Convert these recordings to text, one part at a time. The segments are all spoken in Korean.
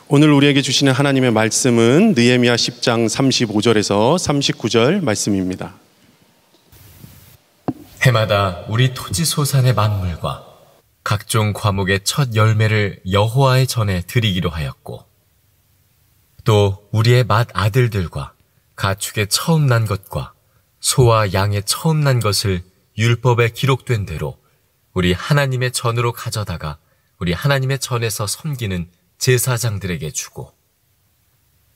오늘 우리에게 주시는 하나님의 말씀은 느헤미야 10장 35절에서 39절 말씀입니다. 해마다 우리 토지 소산의 만물과 각종 과목의 첫 열매를 여호와의 전에 드리기로 하였고, 또 우리의 맏 아들들과 가축의 처음 난 것과 소와 양의 처음 난 것을 율법에 기록된 대로 우리 하나님의 전으로 가져다가 우리 하나님의 전에서 섬기는 제사장들에게 주고,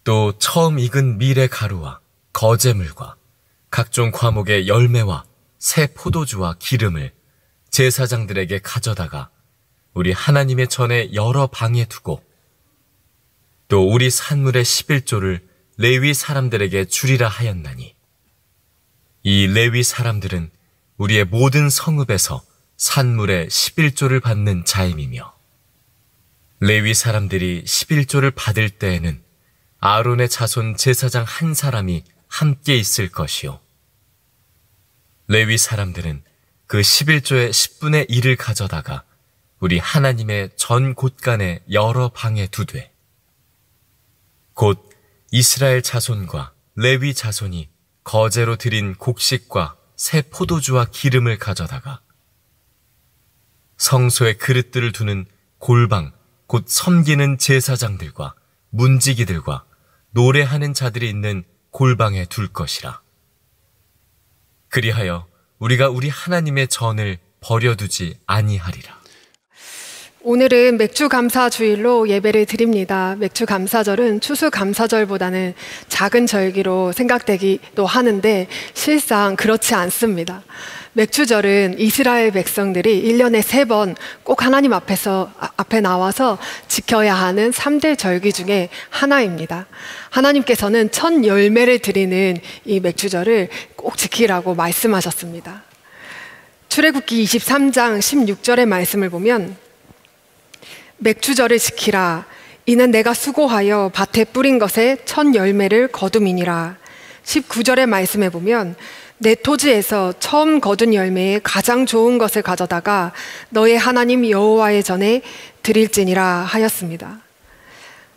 또 처음 익은 밀의 가루와 거제물과 각종 과목의 열매와 새 포도주와 기름을 제사장들에게 가져다가 우리 하나님의 전에 여러 방에 두고, 또 우리 산물의 11조를 레위 사람들에게 주리라 하였나니, 이 레위 사람들은 우리의 모든 성읍에서 산물의 11조를 받는 자임이며, 레위 사람들이 11조를 받을 때에는 아론의 자손 제사장 한 사람이 함께 있을 것이요, 레위 사람들은 그 11조의 10분의 1을 가져다가 우리 하나님의 전 곳간의 여러 방에 두되, 곧 이스라엘 자손과 레위 자손이 거제로 드린 곡식과 새 포도주와 기름을 가져다가 성소의 그릇들을 두는 골방, 곧 섬기는 제사장들과 문지기들과 노래하는 자들이 있는 골방에 둘 것이라. 그리하여 우리가 우리 하나님의 전을 버려두지 아니하리라. 오늘은 맥주감사주일로 예배를 드립니다. 맥주감사절은 추수감사절보다는 작은 절기로 생각되기도 하는데 실상 그렇지 않습니다. 맥주절은 이스라엘 백성들이 1년에 3번 꼭 하나님 앞에 나와서 지켜야 하는 3대 절기 중에 하나입니다. 하나님께서는 첫 열매를 드리는 이 맥주절을 꼭 지키라고 말씀하셨습니다. 출애굽기 23장 16절의 말씀을 보면, 맥주절을 지키라. 이는 내가 수고하여 밭에 뿌린 것의 첫 열매를 거둠이니라. 19절의 말씀에 보면, 내 토지에서 처음 거둔 열매의 가장 좋은 것을 가져다가 너의 하나님 여호와의 전에 드릴지니라 하였습니다.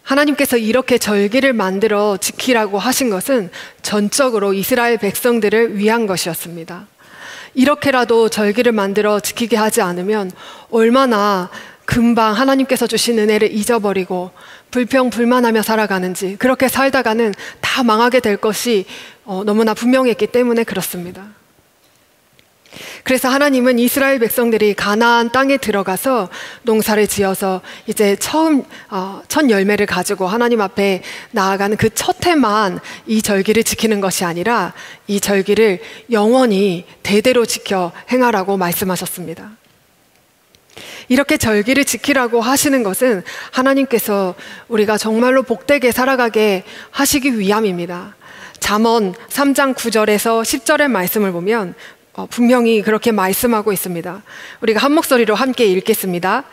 하나님께서 이렇게 절기를 만들어 지키라고 하신 것은 전적으로 이스라엘 백성들을 위한 것이었습니다. 이렇게라도 절기를 만들어 지키게 하지 않으면 얼마나 금방 하나님께서 주신 은혜를 잊어버리고 불평불만하며 살아가는지, 그렇게 살다가는 다 망하게 될 것이 너무나 분명했기 때문에 그렇습니다. 그래서 하나님은 이스라엘 백성들이 가나안 땅에 들어가서 농사를 지어서 이제 첫 열매를 가지고 하나님 앞에 나아가는 그 첫 해만 이 절기를 지키는 것이 아니라 이 절기를 영원히 대대로 지켜 행하라고 말씀하셨습니다. 이렇게 절기를 지키라고 하시는 것은 하나님께서 우리가 정말로 복되게 살아가게 하시기 위함입니다. 잠언 3장 9절에서 10절의 말씀을 보면 분명히 그렇게 말씀하고 있습니다. 우리가 한 목소리로 함께 읽겠습니다.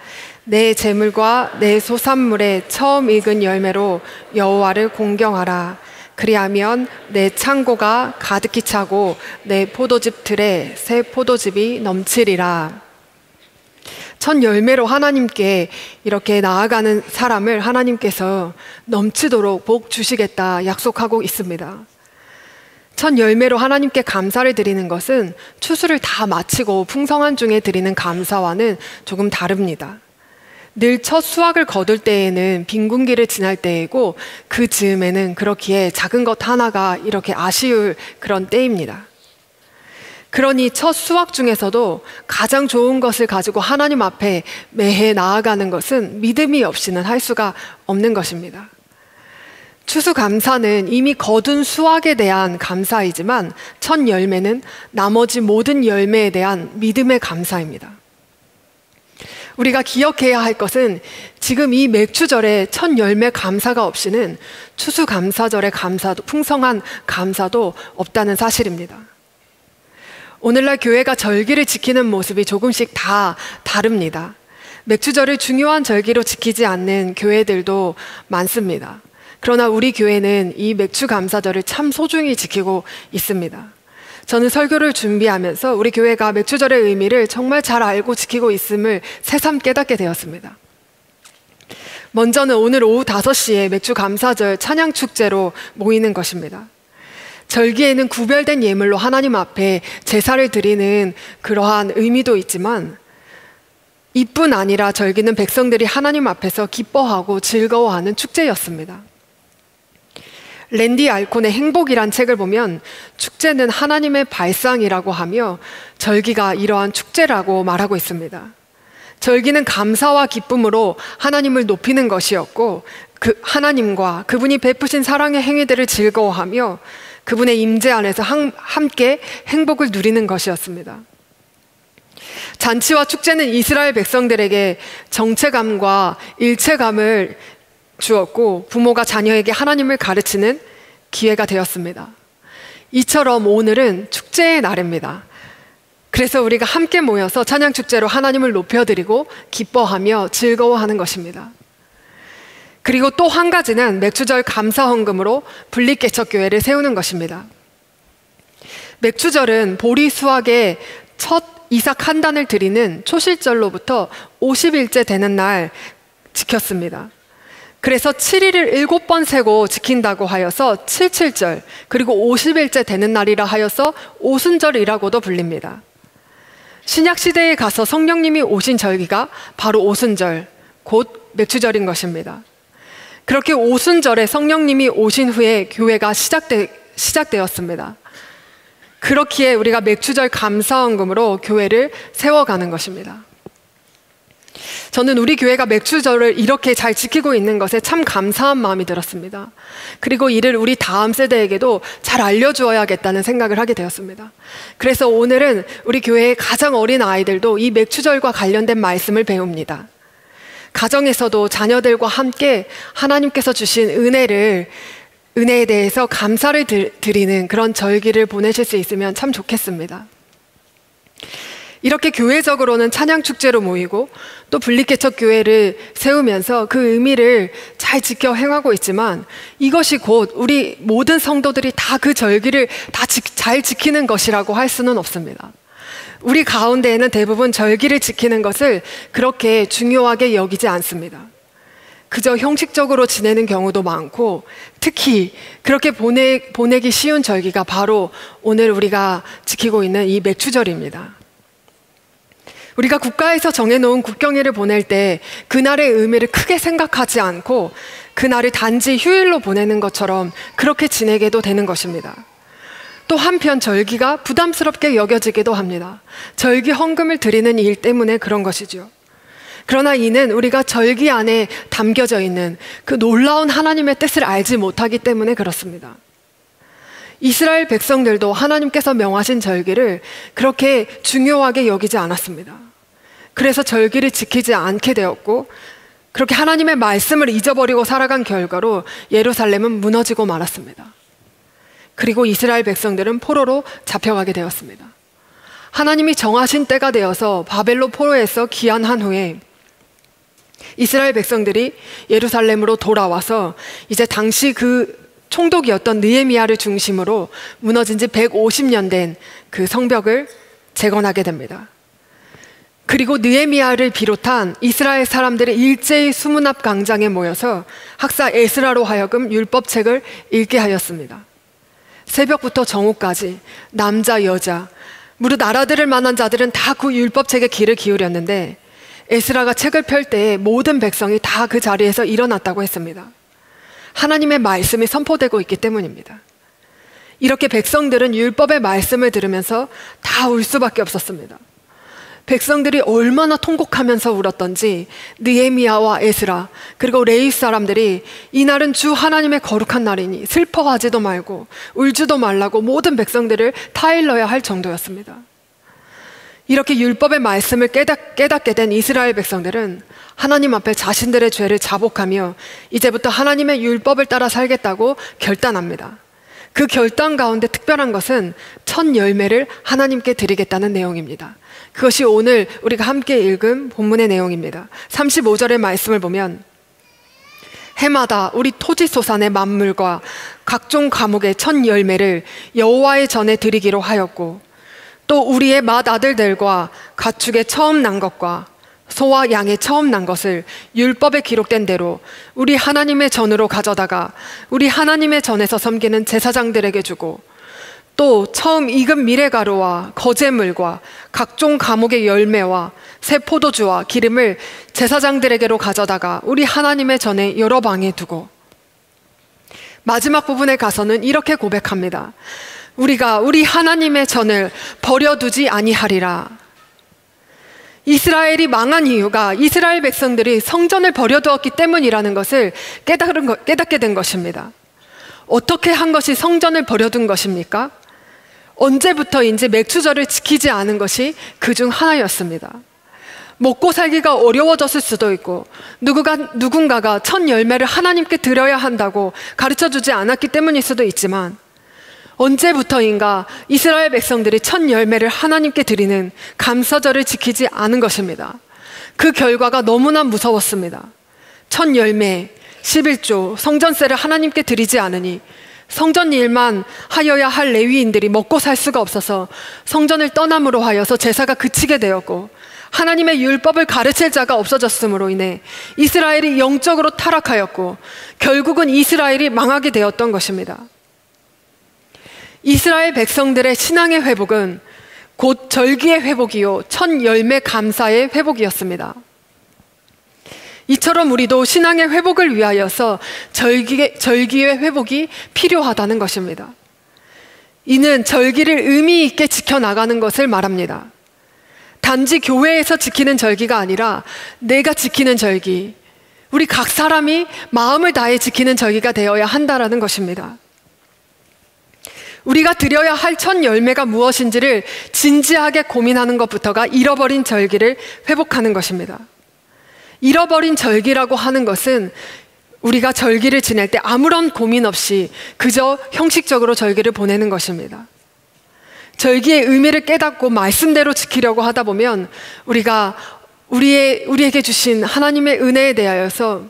내 재물과 내 소산물의 처음 익은 열매로 여호와를 공경하라. 그리하면 내 창고가 가득히 차고 내 포도즙 틀에 새 포도즙이 넘치리라. 첫 열매로 하나님께 이렇게 나아가는 사람을 하나님께서 넘치도록 복 주시겠다 약속하고 있습니다. 첫 열매로 하나님께 감사를 드리는 것은 추수를 다 마치고 풍성한 중에 드리는 감사와는 조금 다릅니다. 늘 첫 수확을 거둘 때에는 빈군기를 지날 때이고, 그 즈음에는 그렇기에 작은 것 하나가 이렇게 아쉬울 그런 때입니다. 그러니 첫 수확 중에서도 가장 좋은 것을 가지고 하나님 앞에 매해 나아가는 것은 믿음이 없이는 할 수가 없는 것입니다. 추수감사는 이미 거둔 수확에 대한 감사이지만 첫 열매는 나머지 모든 열매에 대한 믿음의 감사입니다. 우리가 기억해야 할 것은 지금 이 맥주절의 첫 열매 감사가 없이는 추수감사절의 감사도, 풍성한 감사도 없다는 사실입니다. 오늘날 교회가 절기를 지키는 모습이 조금씩 다 다릅니다. 맥주절을 중요한 절기로 지키지 않는 교회들도 많습니다. 그러나 우리 교회는 이 맥주감사절을 참 소중히 지키고 있습니다. 저는 설교를 준비하면서 우리 교회가 맥주절의 의미를 정말 잘 알고 지키고 있음을 새삼 깨닫게 되었습니다. 먼저는 오늘 오후 5시에 맥주 감사절 찬양 축제로 모이는 것입니다. 절기에는 구별된 예물로 하나님 앞에 제사를 드리는 그러한 의미도 있지만 이뿐 아니라 절기는 백성들이 하나님 앞에서 기뻐하고 즐거워하는 축제였습니다. 랜디 알콘의 행복이란 책을 보면 축제는 하나님의 발상이라고 하며 절기가 이러한 축제라고 말하고 있습니다. 절기는 감사와 기쁨으로 하나님을 높이는 것이었고 그 하나님과 그분이 베푸신 사랑의 행위들을 즐거워하며 그분의 임재 안에서 함께 행복을 누리는 것이었습니다. 잔치와 축제는 이스라엘 백성들에게 정체감과 일체감을 주었고 부모가 자녀에게 하나님을 가르치는 기회가 되었습니다. 이처럼 오늘은 축제의 날입니다. 그래서 우리가 함께 모여서 찬양 축제로 하나님을 높여드리고 기뻐하며 즐거워하는 것입니다. 그리고 또 한 가지는 맥주절 감사 헌금으로 분리개척교회를 세우는 것입니다. 맥주절은 보리 수확의 첫 이삭 한 단을 드리는 초실절로부터 50일째 되는 날 지켰습니다. 그래서 7일을 7번 세고 지킨다고 하여서 77절, 그리고 50일째 되는 날이라 하여서 오순절이라고도 불립니다. 신약시대에 가서 성령님이 오신 절기가 바로 오순절, 곧 맥주절인 것입니다. 그렇게 오순절에 성령님이 오신 후에 교회가 시작되었습니다. 그렇기에 우리가 맥주절 감사헌금으로 교회를 세워가는 것입니다. 저는 우리 교회가 맥주절을 이렇게 잘 지키고 있는 것에 참 감사한 마음이 들었습니다. 그리고 이를 우리 다음 세대에게도 잘 알려주어야겠다는 생각을 하게 되었습니다. 그래서 오늘은 우리 교회의 가장 어린 아이들도 이 맥주절과 관련된 말씀을 배웁니다. 가정에서도 자녀들과 함께 하나님께서 주신 은혜에 대해서 감사를 드리는 그런 절기를 보내실 수 있으면 참 좋겠습니다. 이렇게 교회적으로는 찬양축제로 모이고 또 분리개척교회를 세우면서 그 의미를 잘 지켜 행하고 있지만 이것이 곧 우리 모든 성도들이 다 그 절기를 다 잘 지키는 것이라고 할 수는 없습니다. 우리 가운데에는 대부분 절기를 지키는 것을 그렇게 중요하게 여기지 않습니다. 그저 형식적으로 지내는 경우도 많고 특히 그렇게 보내기 쉬운 절기가 바로 오늘 우리가 지키고 있는 이 맥주절입니다. 우리가 국가에서 정해놓은 국경일을 보낼 때 그날의 의미를 크게 생각하지 않고 그날을 단지 휴일로 보내는 것처럼 그렇게 지내게도 되는 것입니다. 또 한편 절기가 부담스럽게 여겨지기도 합니다. 절기 헌금을 드리는 일 때문에 그런 것이죠. 그러나 이는 우리가 절기 안에 담겨져 있는 그 놀라운 하나님의 뜻을 알지 못하기 때문에 그렇습니다. 이스라엘 백성들도 하나님께서 명하신 절기를 그렇게 중요하게 여기지 않았습니다. 그래서 절기를 지키지 않게 되었고 그렇게 하나님의 말씀을 잊어버리고 살아간 결과로 예루살렘은 무너지고 말았습니다. 그리고 이스라엘 백성들은 포로로 잡혀가게 되었습니다. 하나님이 정하신 때가 되어서 바벨론 포로에서 귀환한 후에 이스라엘 백성들이 예루살렘으로 돌아와서 이제 당시 그 총독이었던 느헤미야를 중심으로 무너진 지 150년 된 그 성벽을 재건하게 됩니다. 그리고 느헤미야를 비롯한 이스라엘 사람들이 일제히 수문 앞 광장에 모여서 학사 에스라로 하여금 율법책을 읽게 하였습니다. 새벽부터 정오까지 남자 여자 무릇 알아들을 만한 자들은 다 그 율법책에 귀를 기울였는데 에스라가 책을 펼 때에 모든 백성이 다 그 자리에서 일어났다고 했습니다. 하나님의 말씀이 선포되고 있기 때문입니다. 이렇게 백성들은 율법의 말씀을 들으면서 다 울 수밖에 없었습니다. 백성들이 얼마나 통곡하면서 울었던지 느헤미야와 에스라 그리고 레위 사람들이 이날은 주 하나님의 거룩한 날이니 슬퍼하지도 말고 울지도 말라고 모든 백성들을 타일러야 할 정도였습니다. 이렇게 율법의 말씀을 깨닫게 된 이스라엘 백성들은 하나님 앞에 자신들의 죄를 자복하며 이제부터 하나님의 율법을 따라 살겠다고 결단합니다. 그 결단 가운데 특별한 것은 첫 열매를 하나님께 드리겠다는 내용입니다. 그것이 오늘 우리가 함께 읽은 본문의 내용입니다. 35절의 말씀을 보면 해마다 우리 토지 소산의 만물과 각종 과목의 첫 열매를 여호와의 전에 드리기로 하였고 또 우리의 맏아들들과 가축의 처음 난 것과 소와 양의 처음 난 것을 율법에 기록된 대로 우리 하나님의 전으로 가져다가 우리 하나님의 전에서 섬기는 제사장들에게 주고, 또 처음 익은 미레가루와 거제물과 각종 과목의 열매와 새 포도주와 기름을 제사장들에게로 가져다가 우리 하나님의 전에 여러 방에 두고, 마지막 부분에 가서는 이렇게 고백합니다. 우리가 우리 하나님의 전을 버려두지 아니하리라. 이스라엘이 망한 이유가 이스라엘 백성들이 성전을 버려두었기 때문이라는 것을 깨닫게 된 것입니다. 어떻게 한 것이 성전을 버려둔 것입니까? 언제부터인지 맥주절을 지키지 않은 것이 그 중 하나였습니다. 먹고 살기가 어려워졌을 수도 있고, 누군가가 첫 열매를 하나님께 드려야 한다고 가르쳐주지 않았기 때문일 수도 있지만, 언제부터인가 이스라엘 백성들이 첫 열매를 하나님께 드리는 감사절을 지키지 않은 것입니다. 그 결과가 너무나 무서웠습니다. 첫 열매, 11조, 성전세를 하나님께 드리지 않으니 성전 일만 하여야 할 레위인들이 먹고 살 수가 없어서 성전을 떠남으로 하여서 제사가 그치게 되었고, 하나님의 율법을 가르칠 자가 없어졌으므로 인해 이스라엘이 영적으로 타락하였고, 결국은 이스라엘이 망하게 되었던 것입니다. 이스라엘 백성들의 신앙의 회복은 곧 절기의 회복이요 첫 열매 감사의 회복이었습니다. 이처럼 우리도 신앙의 회복을 위하여서 절기의 회복이 필요하다는 것입니다. 이는 절기를 의미 있게 지켜나가는 것을 말합니다. 단지 교회에서 지키는 절기가 아니라 내가 지키는 절기, 우리 각 사람이 마음을 다해 지키는 절기가 되어야 한다는 것입니다. 우리가 드려야 할 첫 열매가 무엇인지를 진지하게 고민하는 것부터가 잃어버린 절기를 회복하는 것입니다. 잃어버린 절기라고 하는 것은 우리가 절기를 지낼 때 아무런 고민 없이 그저 형식적으로 절기를 보내는 것입니다. 절기의 의미를 깨닫고 말씀대로 지키려고 하다 보면 우리가 우리에게 주신 하나님의 은혜에 대하여서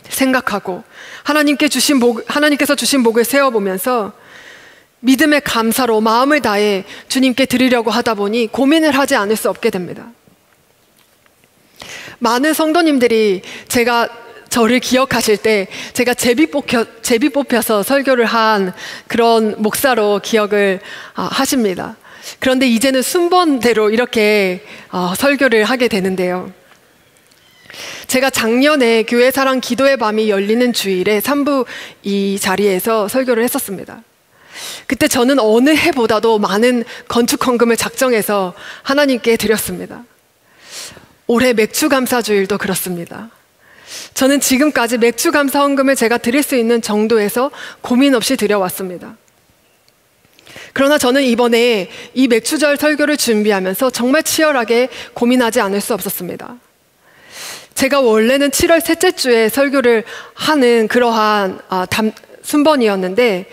생각하고 하나님께서 주신 복을 세워보면서 믿음의 감사로 마음을 다해 주님께 드리려고 하다 보니 고민을 하지 않을 수 없게 됩니다. 많은 성도님들이 저를 기억하실 때 제가 제비 뽑혀서 설교를 한 그런 목사로 기억을 하십니다. 그런데 이제는 순번대로 이렇게 설교를 하게 되는데요. 제가 작년에 교회 사랑 기도의 밤이 열리는 주일에 3부 이 자리에서 설교를 했었습니다. 그때 저는 어느 해보다도 많은 건축 헌금을 작정해서 하나님께 드렸습니다. 올해 맥주감사주일도 그렇습니다. 저는 지금까지 맥주감사 헌금을 제가 드릴 수 있는 정도에서 고민 없이 드려왔습니다. 그러나 저는 이번에 이 맥주절 설교를 준비하면서 정말 치열하게 고민하지 않을 수 없었습니다. 제가 원래는 7월 셋째 주에 설교를 하는 그러한 순번이었는데,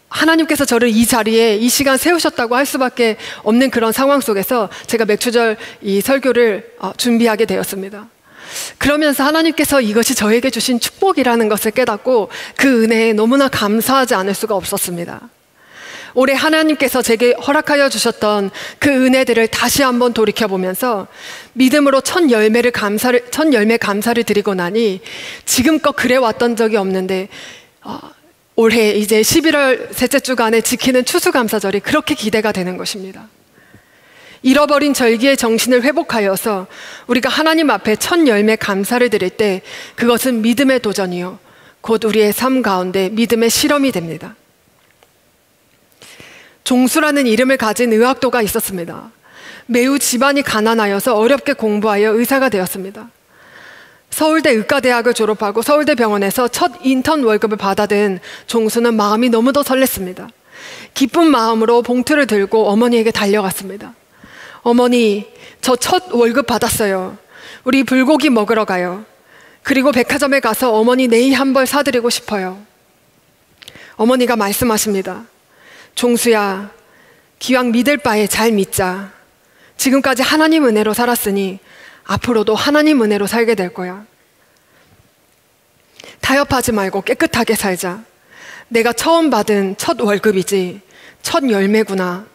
하나님께서 저를 이 자리에 이 시간 세우셨다고 할 수밖에 없는 그런 상황 속에서 제가 맥주절 이 설교를 준비하게 되었습니다. 그러면서 하나님께서 이것이 저에게 주신 축복이라는 것을 깨닫고 그 은혜에 너무나 감사하지 않을 수가 없었습니다. 올해 하나님께서 제게 허락하여 주셨던 그 은혜들을 다시 한번 돌이켜보면서 믿음으로 첫 열매 감사를 드리고 나니 지금껏 그래왔던 적이 없는데 올해 이제 11월 셋째 주간에 지키는 추수감사절이 그렇게 기대가 되는 것입니다. 잃어버린 절기의 정신을 회복하여서 우리가 하나님 앞에 첫 열매 감사를 드릴 때 그것은 믿음의 도전이요 곧 우리의 삶 가운데 믿음의 실험이 됩니다. 종수라는 이름을 가진 의학도가 있었습니다. 매우 집안이 가난하여서 어렵게 공부하여 의사가 되었습니다. 서울대 의과대학을 졸업하고 서울대병원에서 첫 인턴 월급을 받아든 종수는 마음이 너무도 설렜습니다. 기쁜 마음으로 봉투를 들고 어머니에게 달려갔습니다. 어머니, 저 첫 월급 받았어요. 우리 불고기 먹으러 가요. 그리고 백화점에 가서 어머니 네이 한 벌 사드리고 싶어요. 어머니가 말씀하십니다. 종수야, 기왕 믿을 바에 잘 믿자. 지금까지 하나님 은혜로 살았으니 앞으로도 하나님 은혜로 살게 될 거야. 타협하지 말고 깨끗하게 살자. 내가 처음 받은 첫 월급이지 첫 열매구나.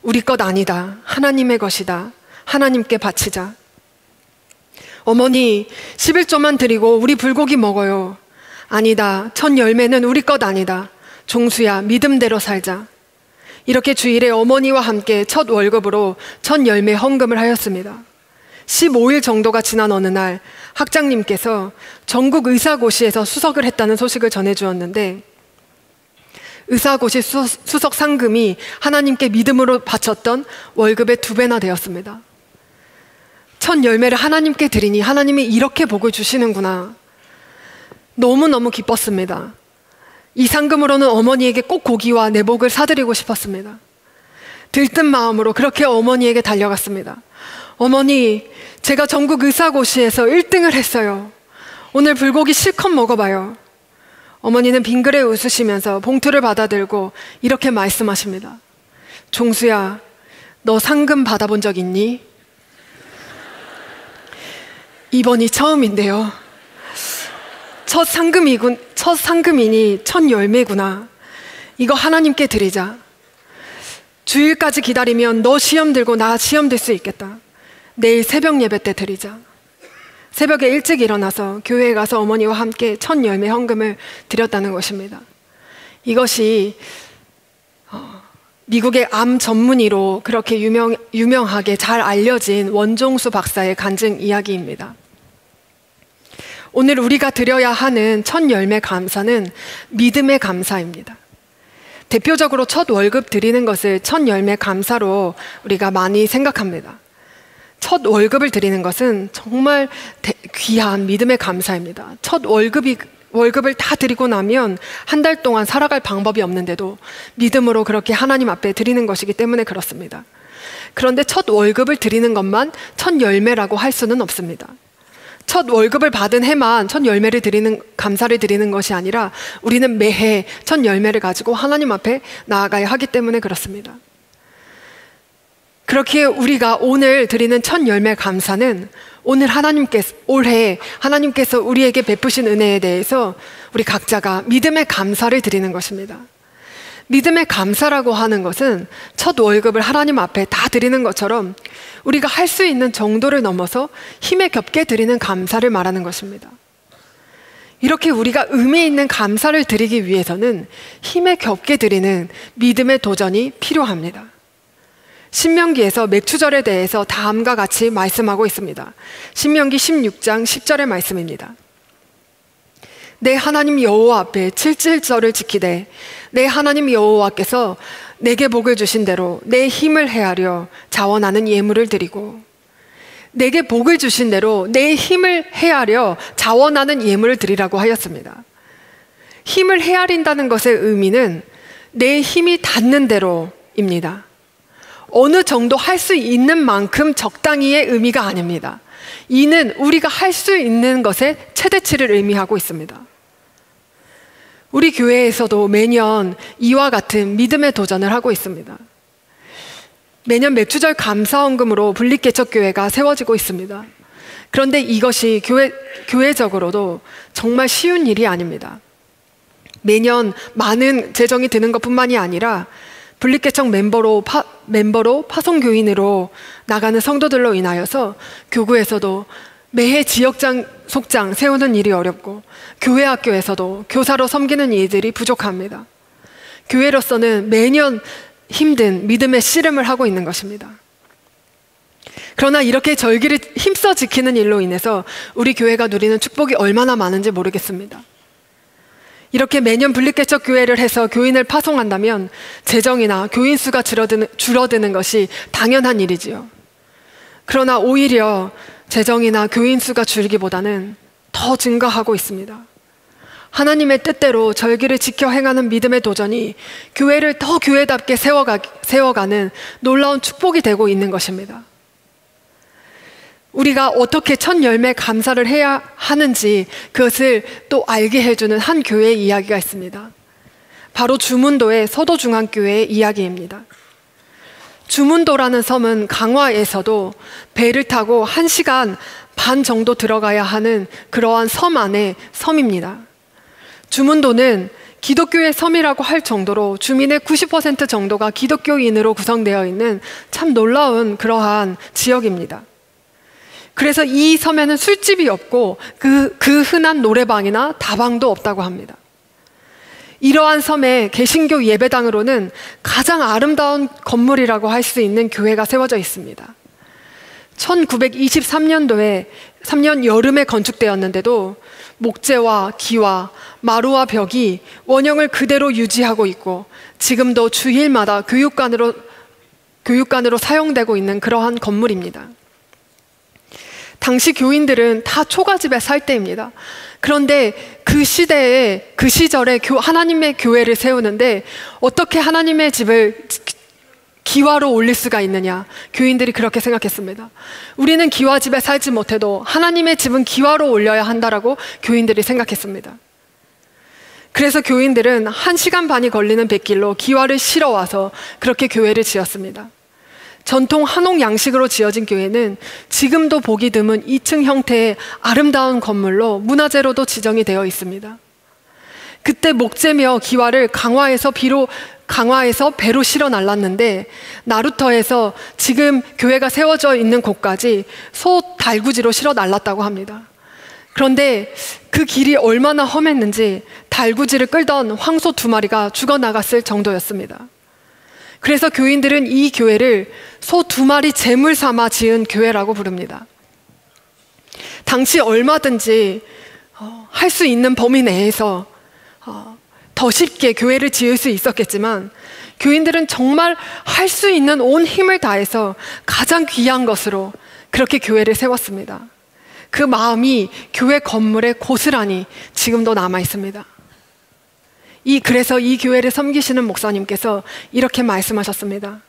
우리 것 아니다. 하나님의 것이다. 하나님께 바치자. 어머니, 11조만 드리고 우리 불고기 먹어요. 아니다. 첫 열매는 우리 것 아니다. 종수야, 믿음대로 살자. 이렇게 주일에 어머니와 함께 첫 월급으로 첫 열매 헌금을 하였습니다. 15일 정도가 지난 어느 날 학장님께서 전국 의사고시에서 수석을 했다는 소식을 전해주었는데, 의사고시 수석 상금이 하나님께 믿음으로 바쳤던 월급의 2배나 되었습니다. 첫 열매를 하나님께 드리니 하나님이 이렇게 복을 주시는구나. 너무너무 기뻤습니다. 이 상금으로는 어머니에게 꼭 고기와 내복을 사드리고 싶었습니다. 들뜬 마음으로 그렇게 어머니에게 달려갔습니다. 어머니, 제가 전국 의사고시에서 1등을 했어요. 오늘 불고기 실컷 먹어봐요. 어머니는 빙그레 웃으시면서 봉투를 받아들고 이렇게 말씀하십니다. 종수야, 너 상금 받아본 적 있니? 이번이 처음인데요. 첫 상금이니 첫 열매구나. 이거 하나님께 드리자. 주일까지 기다리면 너 시험 들고 나 시험 들 수 있겠다. 내일 새벽 예배 때 드리자. 새벽에 일찍 일어나서 교회에 가서 어머니와 함께 첫 열매 헌금을 드렸다는 것입니다. 이것이 미국의 암 전문의로 그렇게 유명하게 잘 알려진 원종수 박사의 간증 이야기입니다. 오늘 우리가 드려야 하는 첫 열매 감사는 믿음의 감사입니다. 대표적으로 첫 월급 드리는 것을 첫 열매 감사로 우리가 많이 생각합니다. 첫 월급을 드리는 것은 정말 귀한 믿음의 감사입니다. 첫 월급을 다 드리고 나면 한 달 동안 살아갈 방법이 없는데도 믿음으로 그렇게 하나님 앞에 드리는 것이기 때문에 그렇습니다. 그런데 첫 월급을 드리는 것만 첫 열매라고 할 수는 없습니다. 첫 월급을 받은 해만 첫 열매를 감사를 드리는 것이 아니라 우리는 매해 첫 열매를 가지고 하나님 앞에 나아가야 하기 때문에 그렇습니다. 그렇게 우리가 오늘 드리는 첫 열매 감사는 올해 하나님께서 우리에게 베푸신 은혜에 대해서 우리 각자가 믿음의 감사를 드리는 것입니다. 믿음의 감사라고 하는 것은 첫 월급을 하나님 앞에 다 드리는 것처럼 우리가 할 수 있는 정도를 넘어서 힘에 겹게 드리는 감사를 말하는 것입니다. 이렇게 우리가 의미 있는 감사를 드리기 위해서는 힘에 겹게 드리는 믿음의 도전이 필요합니다. 신명기에서 맥추절에 대해서 다음과 같이 말씀하고 있습니다. 신명기 16장 10절의 말씀입니다. 내 하나님 여호와 앞에 칠칠절을 지키되 내 하나님 여호와께서 내게 복을 주신 대로 내 힘을 헤아려 자원하는 예물을 드리고, 내게 복을 주신 대로 내 힘을 헤아려 자원하는 예물을 드리라고 하였습니다. 힘을 헤아린다는 것의 의미는 내 힘이 닿는 대로입니다. 어느 정도 할 수 있는 만큼 적당히의 의미가 아닙니다. 이는 우리가 할 수 있는 것의 최대치를 의미하고 있습니다. 우리 교회에서도 매년 이와 같은 믿음의 도전을 하고 있습니다. 매년 맥주절 감사헌금으로 분립개척교회가 세워지고 있습니다. 그런데 이것이 교회적으로도 정말 쉬운 일이 아닙니다. 매년 많은 재정이 드는 것뿐만이 아니라 분립개척 멤버로 파송교인으로 나가는 성도들로 인하여서 교구에서도 매해 지역장, 속장 세우는 일이 어렵고 교회 학교에서도 교사로 섬기는 일들이 부족합니다. 교회로서는 매년 힘든 믿음의 씨름을 하고 있는 것입니다. 그러나 이렇게 절기를 힘써 지키는 일로 인해서 우리 교회가 누리는 축복이 얼마나 많은지 모르겠습니다. 이렇게 매년 분립개척 교회를 해서 교인을 파송한다면 재정이나 교인 수가 줄어드는 것이 당연한 일이지요. 그러나 오히려 재정이나 교인 수가 줄기보다는 더 증가하고 있습니다. 하나님의 뜻대로 절기를 지켜 행하는 믿음의 도전이 교회를 더 교회답게 세워가는 놀라운 축복이 되고 있는 것입니다. 우리가 어떻게 첫 열매 감사를 해야 하는지 그것을 또 알게 해주는 한 교회의 이야기가 있습니다. 바로 주문도의 서도중앙교회의 이야기입니다. 주문도라는 섬은 강화에서도 배를 타고 1시간 반 정도 들어가야 하는 그러한 섬 안의 섬입니다. 주문도는 기독교의 섬이라고 할 정도로 주민의 90% 정도가 기독교인으로 구성되어 있는 참 놀라운 그러한 지역입니다. 그래서 이 섬에는 술집이 없고 그 흔한 노래방이나 다방도 없다고 합니다. 이러한 섬의 개신교 예배당으로는 가장 아름다운 건물이라고 할 수 있는 교회가 세워져 있습니다. 1923년도에 3년 여름에 건축되었는데도 목재와 기와 마루와 벽이 원형을 그대로 유지하고 있고 지금도 주일마다 교육관으로 사용되고 있는 그러한 건물입니다. 당시 교인들은 다 초가집에 살 때입니다. 그런데 그 시절에 하나님의 교회를 세우는데 어떻게 하나님의 집을 기와로 올릴 수가 있느냐? 교인들이 그렇게 생각했습니다. 우리는 기와집에 살지 못해도 하나님의 집은 기와로 올려야 한다라고 교인들이 생각했습니다. 그래서 교인들은 1시간 반이 걸리는 뱃길로 기와를 실어 와서 그렇게 교회를 지었습니다. 전통 한옥 양식으로 지어진 교회는 지금도 보기 드문 2층 형태의 아름다운 건물로 문화재로도 지정이 되어 있습니다. 그때 목재며 기와를 강화해서 배로 실어 날랐는데 나루터에서 지금 교회가 세워져 있는 곳까지 소 달구지로 실어 날랐다고 합니다. 그런데 그 길이 얼마나 험했는지 달구지를 끌던 황소 2마리가 죽어나갔을 정도였습니다. 그래서 교인들은 이 교회를 소 2마리 제물 삼아 지은 교회라고 부릅니다. 당시 얼마든지 할 수 있는 범위 내에서 더 쉽게 교회를 지을 수 있었겠지만 교인들은 정말 할 수 있는 온 힘을 다해서 가장 귀한 것으로 그렇게 교회를 세웠습니다. 그 마음이 교회 건물에 고스란히 지금도 남아 있습니다. 그래서 이 교회를 섬기시는 목사님께서 이렇게 말씀하셨습니다.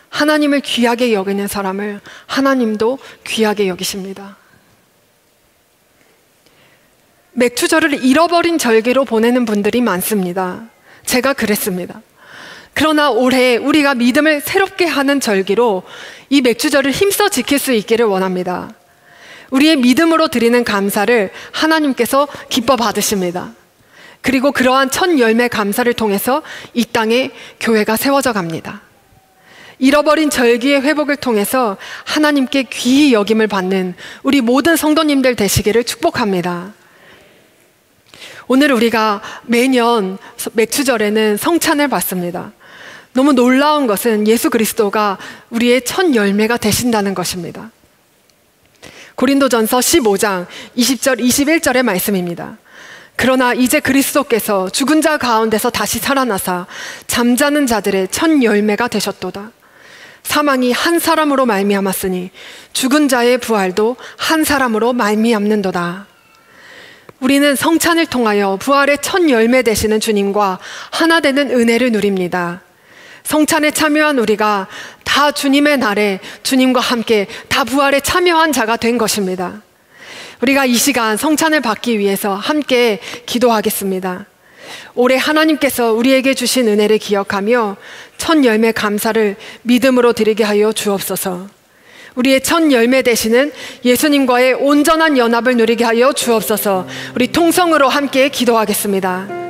하나님을 귀하게 여기는 사람을 하나님도 귀하게 여기십니다. 맥추절을 잃어버린 절기로 보내는 분들이 많습니다. 제가 그랬습니다. 그러나 올해 우리가 믿음을 새롭게 하는 절기로 이 맥추절을 힘써 지킬 수 있기를 원합니다. 우리의 믿음으로 드리는 감사를 하나님께서 기뻐 받으십니다. 그리고 그러한 첫 열매 감사를 통해서 이 땅에 교회가 세워져 갑니다. 잃어버린 절기의 회복을 통해서 하나님께 귀히 여김을 받는 우리 모든 성도님들 되시기를 축복합니다. 오늘 우리가 매년 맥추절에는 성찬을 받습니다. 너무 놀라운 것은 예수 그리스도가 우리의 첫 열매가 되신다는 것입니다. 고린도전서 15장 20절 21절의 말씀입니다. 그러나 이제 그리스도께서 죽은 자 가운데서 다시 살아나사 잠자는 자들의 첫 열매가 되셨도다. 사망이 한 사람으로 말미암았으니 죽은 자의 부활도 한 사람으로 말미암는도다. 우리는 성찬을 통하여 부활의 첫 열매 되시는 주님과 하나 되는 은혜를 누립니다. 성찬에 참여한 우리가 다 주님의 날에 주님과 함께 다 부활에 참여한 자가 된 것입니다. 우리가 이 시간 성찬을 받기 위해서 함께 기도하겠습니다. 올해 하나님께서 우리에게 주신 은혜를 기억하며 첫 열매 감사를 믿음으로 드리게 하여 주옵소서. 우리의 첫 열매 되시는 예수님과의 온전한 연합을 누리게 하여 주옵소서. 우리 통성으로 함께 기도하겠습니다.